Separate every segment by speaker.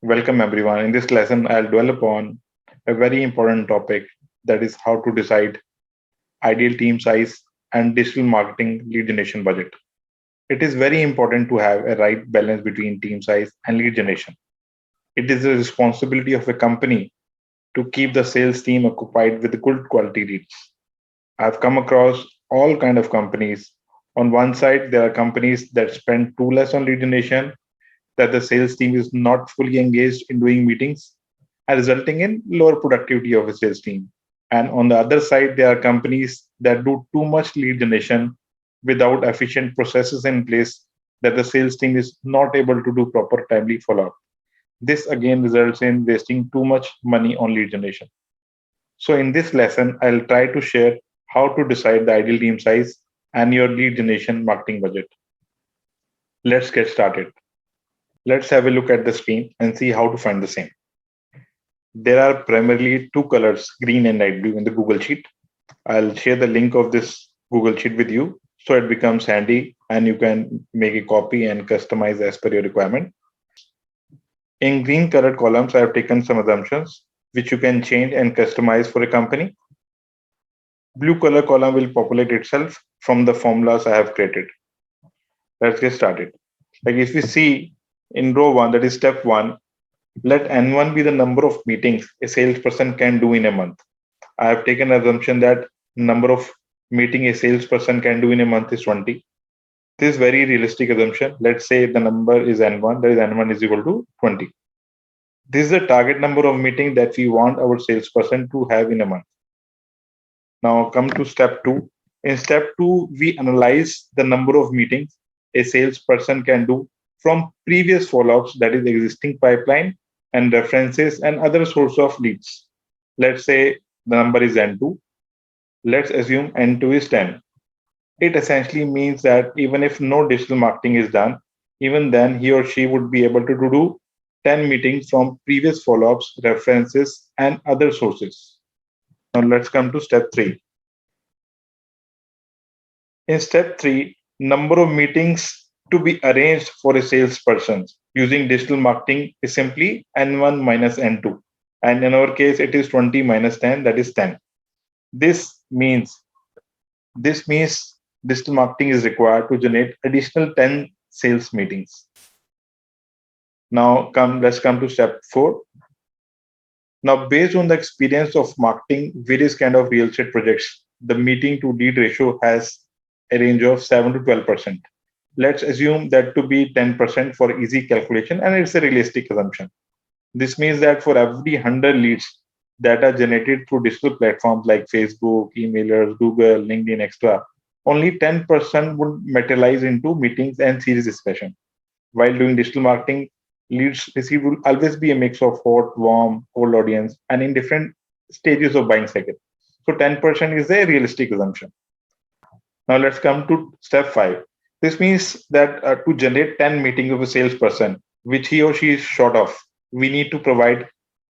Speaker 1: Welcome everyone. In this lesson, I'll dwell upon a very important topic, that is how to decide ideal team size and digital marketing lead generation budget. It is very important to have a right balance between team size and lead generation. It is the responsibility of a company to keep the sales team occupied with good quality leads. I've come across all kind of companies. On one side, there are companies that spend too less on lead generation, that the sales team is not fully engaged in doing meetings and resulting in lower productivity of a sales team. And on the other side, there are companies that do too much lead generation without efficient processes in place, that the sales team is not able to do proper timely follow-up. This again results in wasting too much money on lead generation. So in this lesson, I'll try to share how to decide the ideal team size and your lead generation marketing budget. Let's get started. Let's have a look at the screen and see how to find the same. There are primarily two colors, green and light blue, in the Google Sheet. I'll share the link of this Google Sheet with you so it becomes handy and you can make a copy and customize as per your requirement. In green colored columns, I have taken some assumptions which you can change and customize for a company. Blue color column will populate itself from the formulas I have created. Let's get started. Like if we see in row one, that is step one, let N1 be the number of meetings a salesperson can do in a month. I have taken assumption that number of meeting a salesperson can do in a month is 20. This is very realistic assumption. Let's say the number is N1, that is N1 is equal to 20. This is the target number of meeting that we want our salesperson to have in a month. Now come to step two. In step two, we analyze the number of meetings a salesperson can do from previous follow-ups, that is existing pipeline and references and other source of leads. Let's say the number is N2. Let's assume N2 is 10. It essentially means that even if no digital marketing is done, even then he or she would be able to do 10 meetings from previous follow-ups, references, and other sources. Now let's come to step three. In step three, number of meetings to be arranged for a salesperson using digital marketing is simply N1 minus N2. And in our case, it is 20 minus 10, that is 10. This means digital marketing is required to generate additional 10 sales meetings. Now let's come to step four. Now, based on the experience of marketing various kind of real estate projects, the meeting to lead ratio has a range of 7 to 12%. Let's assume that to be 10% for easy calculation, and it's a realistic assumption. This means that for every 100 leads that are generated through digital platforms like Facebook, emailers, Google, LinkedIn, etc., only 10% would materialize into meetings and series discussion. While doing digital marketing, leads received will always be a mix of hot, warm, cold audience, and in different stages of buying cycle. So 10% is a realistic assumption. Now let's come to step five. This means that to generate 10 meetings of a salesperson, which he or she is short of, we need to provide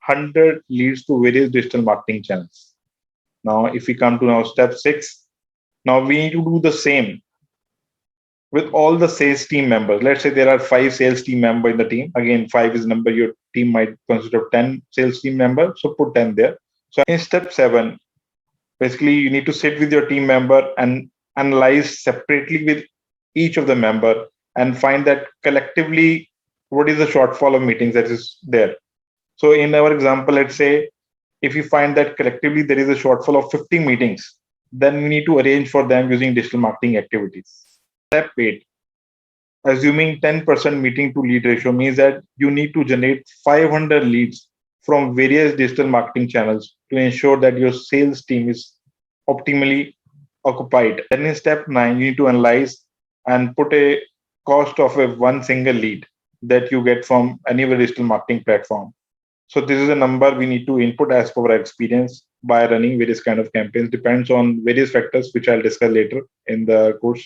Speaker 1: 100 leads to various digital marketing channels. Now, if we come to now step six, now we need to do the same with all the sales team members. Let's say there are 5 sales team members in the team. Again, 5 is the number your team might consider 10 sales team members. So put 10 there. So in step 7, basically you need to sit with your team member and analyze separately with each of the member and find that collectively what is the shortfall of meetings that is there. So in our example, let's say if you find that collectively there is a shortfall of 50 meetings, then we need to arrange for them using digital marketing activities. Step 8, assuming 10% meeting to lead ratio means that you need to generate 500 leads from various digital marketing channels to ensure that your sales team is optimally occupied. Then in step 9, you need to analyze and put a cost of a one single lead that you get from any digital marketing platform. So this is a number we need to input as per our experience by running various kind of campaigns. Depends on various factors, which I'll discuss later in the course.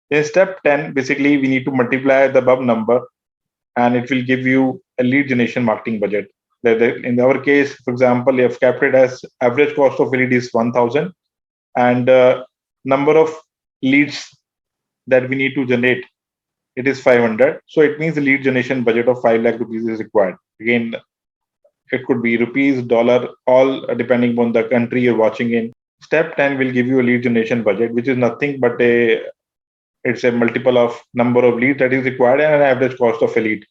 Speaker 1: In step 10, basically, we need to multiply the above number and it will give you a lead generation marketing budget. In our case, for example, you have kept it as average cost of lead is 1,000 and number of leads that we need to generate it is 500. So it means the lead generation budget of 5 lakh rupees is required. Again, it could be rupees, dollar, all depending on the country you're watching in. Step 10 will give you a lead generation budget, which is nothing but it's a multiple of number of leads that is required and an average cost of a lead.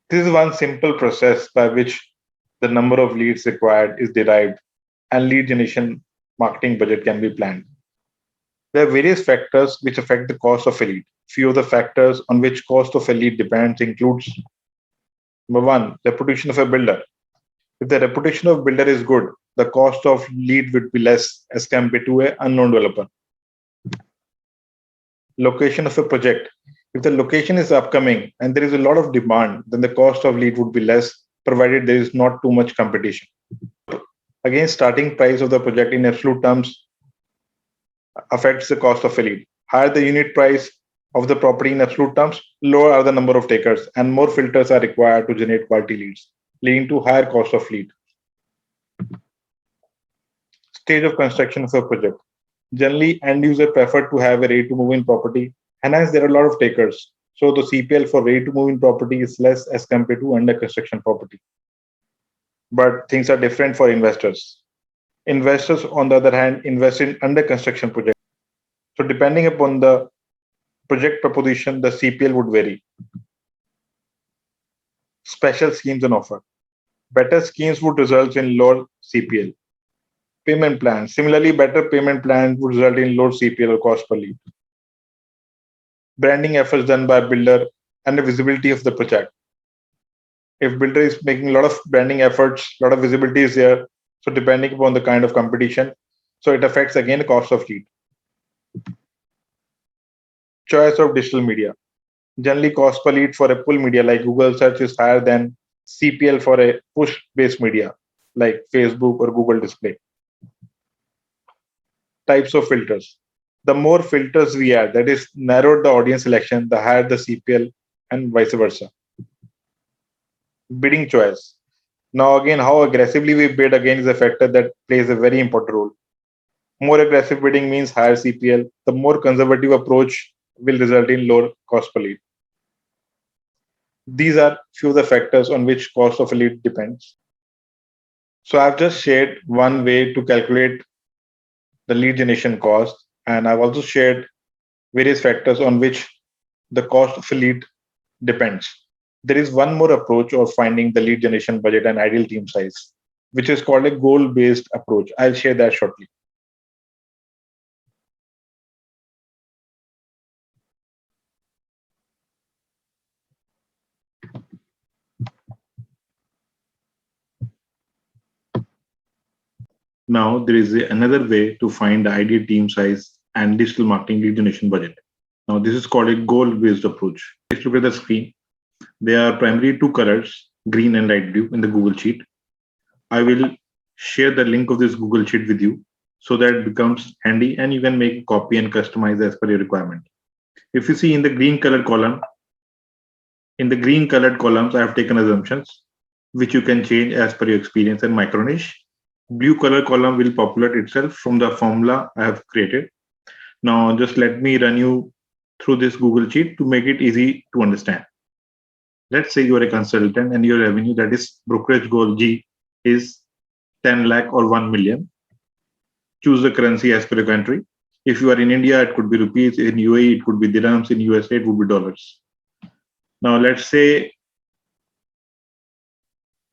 Speaker 1: This is one simple process by which the number of leads required is derived and lead generation marketing budget can be planned. There are various factors which affect the cost of a lead. Few of the factors on which cost of a lead depends includes number one, reputation of a builder. If the reputation of builder is good, the cost of lead would be less as compared to an unknown developer. Location of a project. If the location is upcoming and there is a lot of demand, then the cost of lead would be less, provided there is not too much competition. Again, starting price of the project in absolute terms affects the cost of a lead. Higher the unit price of the property in absolute terms, lower are the number of takers, and more filters are required to generate quality leads, leading to higher cost of lead. Stage of construction of a project. Generally, end user prefer to have a ready to move in property, and hence there are a lot of takers. So the CPL for ready to move in property is less as compared to under construction property. But things are different for investors. Investors, on the other hand, invest in under construction projects. So depending upon the project proposition, the CPL would vary. Special schemes and offer. Better schemes would result in lower CPL. Payment plans. Similarly, better payment plans would result in lower CPL or cost per lead. Branding efforts done by builder and the visibility of the project. If builder is making a lot of branding efforts, a lot of visibility is there. So depending upon the kind of competition, so it affects again the cost of lead. Choice of digital media. Generally, cost per lead for a pull media like Google search is higher than CPL for a push-based media like Facebook or Google Display. Types of filters. The more filters we add, that is narrowed the audience selection, the higher the CPL and vice versa. Bidding choice. Now again, how aggressively we bid again is a factor that plays a very important role. More aggressive bidding means higher CPL. The more conservative approach will result in lower cost per lead. These are few of the factors on which cost of a lead depends. So I've just shared one way to calculate the lead generation cost, and I've also shared various factors on which the cost of a lead depends. There is one more approach of finding the lead generation budget and ideal team size, which is called a goal-based approach. I'll share that shortly. Now, there is another way to find the ideal team size and digital marketing lead generation budget. Now, this is called a goal-based approach. Let's look at the screen. There are primarily two colors, green and light blue, in the Google Sheet. I will share the link of this Google Sheet with you so that it becomes handy and you can make a copy and customize as per your requirement. If you see in the green colored column, in the green colored columns, I have taken assumptions, which you can change as per your experience and micro niche. Blue color column will populate itself from the formula I have created. Now, just let me run you through this Google Sheet to make it easy to understand. Let's say you are a consultant and your revenue, that is brokerage goal G, is 10 lakh or 1 million. Choose the currency as per your country. If you are in India, it could be rupees. In UAE, it could be dirhams. In USA, it would be dollars. Now, let's say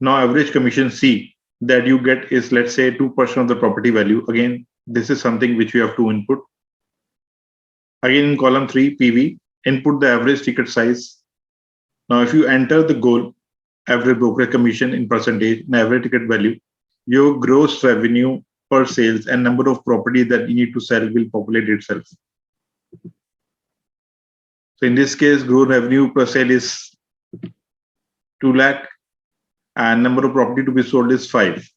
Speaker 1: now average commission C that you get is, let's say, 2% of the property value. Again, this is something which we have to input. Again, in column 3, PV, input the average ticket size. Now, if you enter the goal, average brokerage commission in percentage and average ticket value, your gross revenue per sales and number of properties that you need to sell will populate itself. So in this case, gross revenue per sale is 2 lakh and number of property to be sold is 5.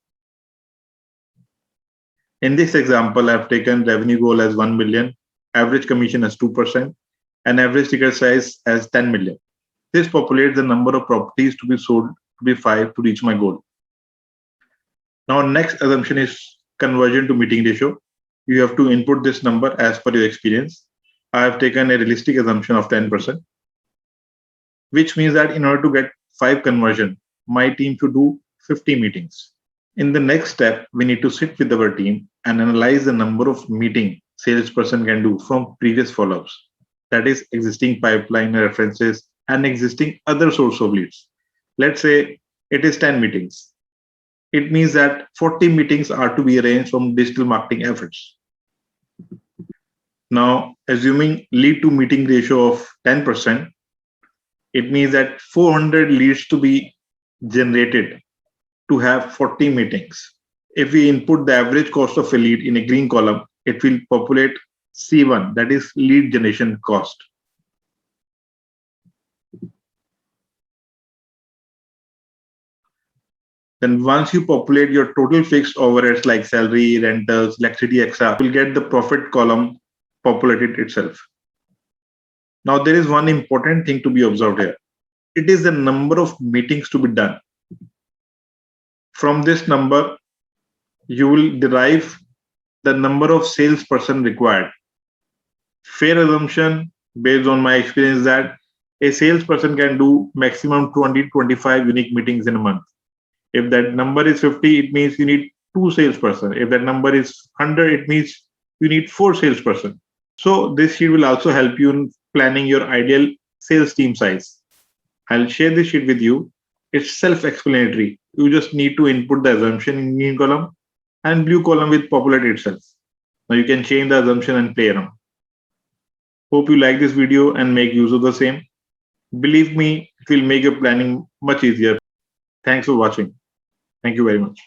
Speaker 1: In this example, I've taken revenue goal as 1 million, average commission as 2%, and average ticket size as 10 million. This populates the number of properties to be sold to be 5 to reach my goal. Now, next assumption is conversion to meeting ratio. You have to input this number as per your experience. I have taken a realistic assumption of 10%. which means that in order to get 5 conversion, my team should do 50 meetings. In the next step, we need to sit with our team and analyze the number of meeting salesperson can do from previous follow-ups. That is existing pipeline references and existing other source of leads. Let's say it is 10 meetings. It means that 40 meetings are to be arranged from digital marketing efforts. Now, assuming lead to meeting ratio of 10%, it means that 400 leads to be generated to have 40 meetings. If we input the average cost of a lead in a green column, it will populate C1, that is lead generation cost. Then once you populate your total fixed overheads like salary, rentals, electricity, etc., you'll get the profit column populated itself. Now there is one important thing to be observed here. It is the number of meetings to be done. From this number, you will derive the number of salesperson required. Fair assumption based on my experience that a salesperson can do maximum 20-25 unique meetings in a month. If that number is 50, it means you need 2 salesperson. If that number is 100, it means you need 4 salesperson. So this sheet will also help you in planning your ideal sales team size. I'll share this sheet with you. It's self-explanatory. You just need to input the assumption in green column and blue column will populate itself. Now you can change the assumption and play around. Hope you like this video and make use of the same. Believe me, it will make your planning much easier. Thanks for watching. Thank you very much.